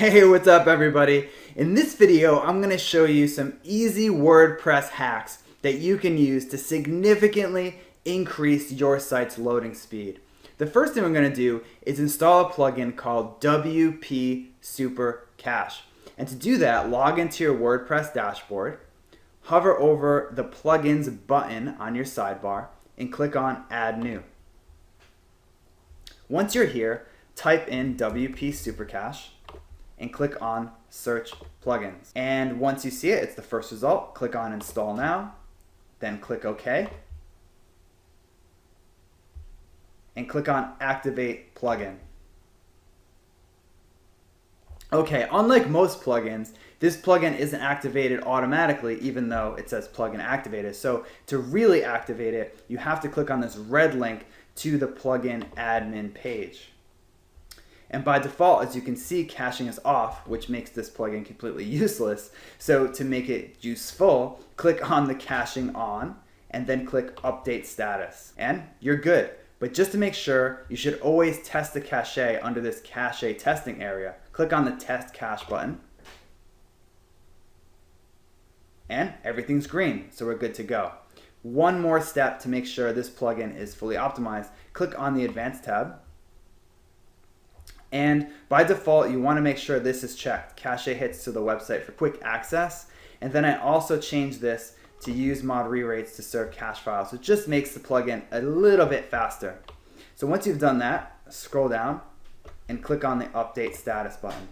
Hey, what's up everybody? In this video, I'm going to show you some easy WordPress hacks that you can use to significantly increase your site's loading speed. The first thing we're going to do is install a plugin called WP Super Cache. And to do that, log into your WordPress dashboard, hover over the plugins button on your sidebar, and click on Add New. Once you're here, type in WP Super Cache and click on Search Plugins. And once you see it, it's the first result. Click on Install Now, then click OK, and click on Activate Plugin. Okay, unlike most plugins, this plugin isn't activated automatically even though it says plugin activated. So to really activate it, you have to click on this red link to the plugin admin page. And by default, as you can see, caching is off, which makes this plugin completely useless. So to make it useful, click on the caching on and then click Update Status. And you're good. But just to make sure, you should always test the cache under this cache testing area. Click on the Test Cache button. And everything's green, so we're good to go. One more step to make sure this plugin is fully optimized. Click on the Advanced tab. And by default, you want to make sure this is checked. Cache hits to the website for quick access. And then I also changed this to use mod rewrites to serve cache files. So it just makes the plugin a little bit faster. So once you've done that, scroll down and click on the Update Status button.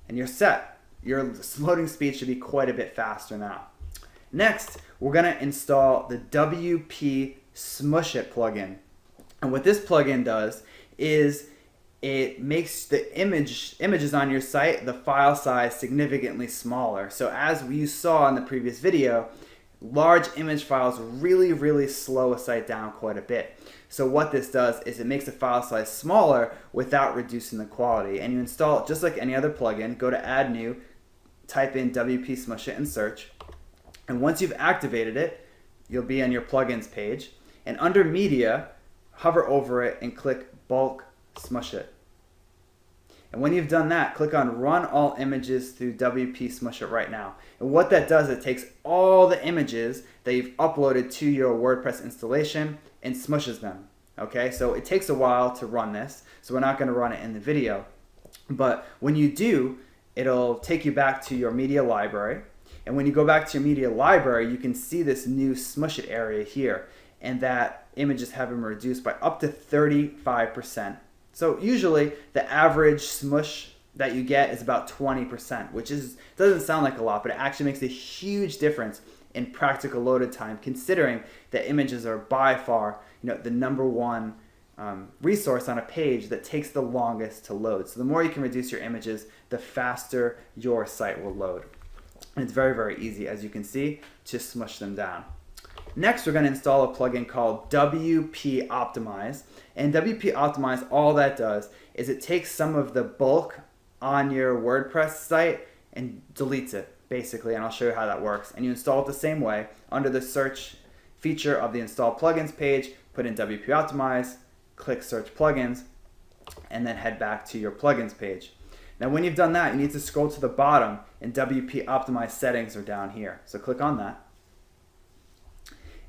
And you're set. Your loading speed should be quite a bit faster now. Next, we're going to install the WP Smush It plugin. And what this plugin does is it makes the images on your site, the file size, significantly smaller. So as you saw in the previous video, large image files really slow a site down quite a bit. So what this does is it makes the file size smaller without reducing the quality. And you install it just like any other plugin. Go to Add New, type in WP Smush It and search. And once you've activated it, you'll be on your plugins page. And under Media, hover over it and click Bulk Smush It. And when you've done that, click on Run All Images through WP Smush It right now. And what that does, it takes all the images that you've uploaded to your WordPress installation and smushes them. Okay, so it takes a while to run this, so we're not going to run it in the video. But when you do, it'll take you back to your media library. And when you go back to your media library, you can see this new Smush It area here. And that images have been reduced by up to 35%. So usually the average smush that you get is about 20%, which doesn't sound like a lot, but it actually makes a huge difference in practical loaded time, considering that images are by far, the number one resource on a page that takes the longest to load. So the more you can reduce your images, the faster your site will load. And it's very easy, as you can see, to smush them down. Next, we're going to install a plugin called WP Optimize. And WP Optimize, all that does is it takes some of the bulk on your WordPress site and deletes it, basically. And I'll show you how that works. And you install it the same way. Under the search feature of the Install Plugins page, put in WP Optimize, click Search Plugins, and then head back to your plugins page. Now, when you've done that, you need to scroll to the bottom, and WP Optimize settings are down here. So click on that.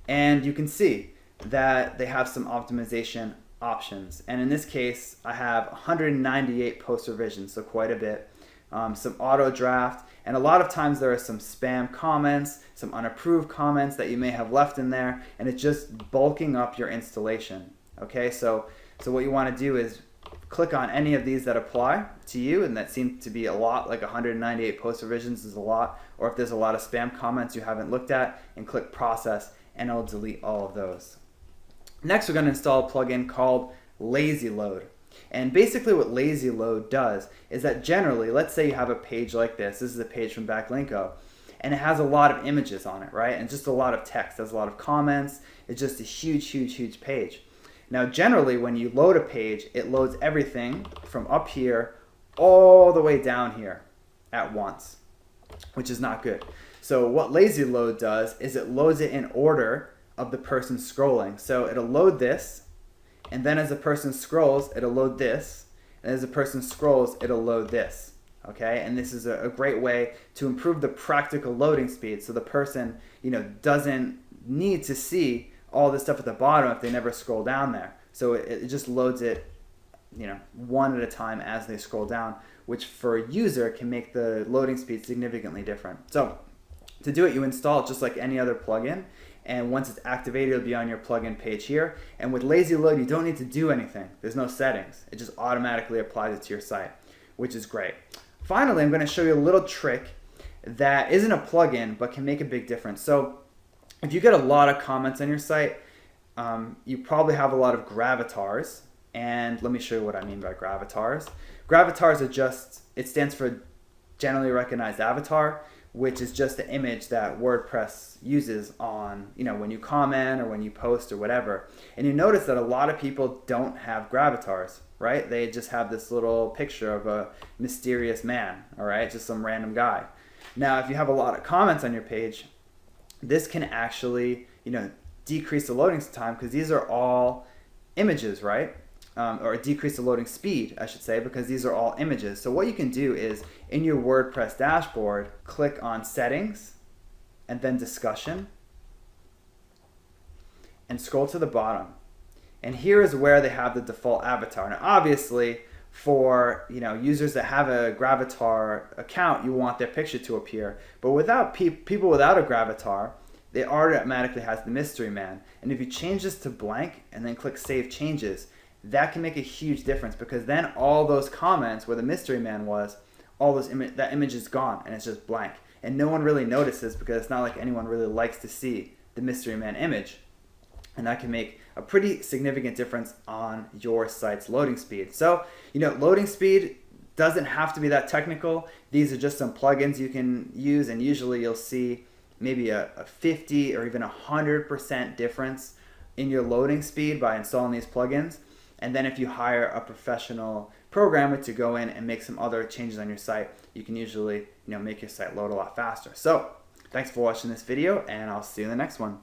And you can see that they have some optimization options. And in this case, I have 198 post revisions, so quite a bit. Some auto draft, and a lot of times there are some spam comments, some unapproved comments that you may have left in there, and it's just bulking up your installation. Okay, so what you want to do is click on any of these that apply to you, and that seems to be a lot, like 198 post revisions is a lot, or if there's a lot of spam comments you haven't looked at, and click Process, and it'll delete all of those. Next, we're going to install a plugin called Lazy Load. And basically what Lazy Load does is that generally, let's say you have a page like this. This is a page from Backlinko, and it has a lot of images on it, right? And just a lot of text. There's a lot of comments. It's just a huge page. Now, generally, when you load a page, it loads everything from up here all the way down here at once, which is not good. So what Lazy Load does is it loads it in order of the person scrolling. So it'll load this, and then as the person scrolls, it'll load this, and as the person scrolls, it'll load this. Okay, and this is a great way to improve the practical loading speed, so the person, doesn't need to see all this stuff at the bottom if they never scroll down there. So it just loads it, one at a time as they scroll down, which for a user can make the loading speed significantly different. So to do it, you install it just like any other plugin, and once it's activated, it'll be on your plugin page here. And with Lazy Load, you don't need to do anything. There's no settings. It just automatically applies it to your site, which is great. Finally, I'm going to show you a little trick that isn't a plugin but can make a big difference. So if you get a lot of comments on your site, you probably have a lot of gravatars. And let me show you what I mean by gravatars. Gravatars it stands for generally recognized avatar, which is just the image that WordPress uses on, when you comment or when you post or whatever. And you notice that a lot of people don't have gravatars, right? They just have this little picture of a mysterious man, all right? Just some random guy. Now, if you have a lot of comments on your page, this can actually, decrease the loading time, because these are all images, right? Or decrease the loading speed, I should say, because these are all images. So what you can do is, in your WordPress dashboard, click on Settings, and then Discussion, and scroll to the bottom. And here is where they have the default avatar. Now, obviously, for users that have a Gravatar account, you want their picture to appear. But without people without a Gravatar, it automatically has the mystery man. And if you change this to blank and then click Save Changes, that can make a huge difference, because then all those comments where the mystery man was, that image is gone and it's just blank. And no one really notices, because it's not like anyone really likes to see the mystery man image. And that can make a pretty significant difference on your site's loading speed. So, loading speed doesn't have to be that technical. These are just some plugins you can use, and usually you'll see maybe a 50 or even 100% difference in your loading speed by installing these plugins. And then if you hire a professional programmer to go in and make some other changes on your site, you can usually make your site load a lot faster. So thanks for watching this video, and I'll see you in the next one.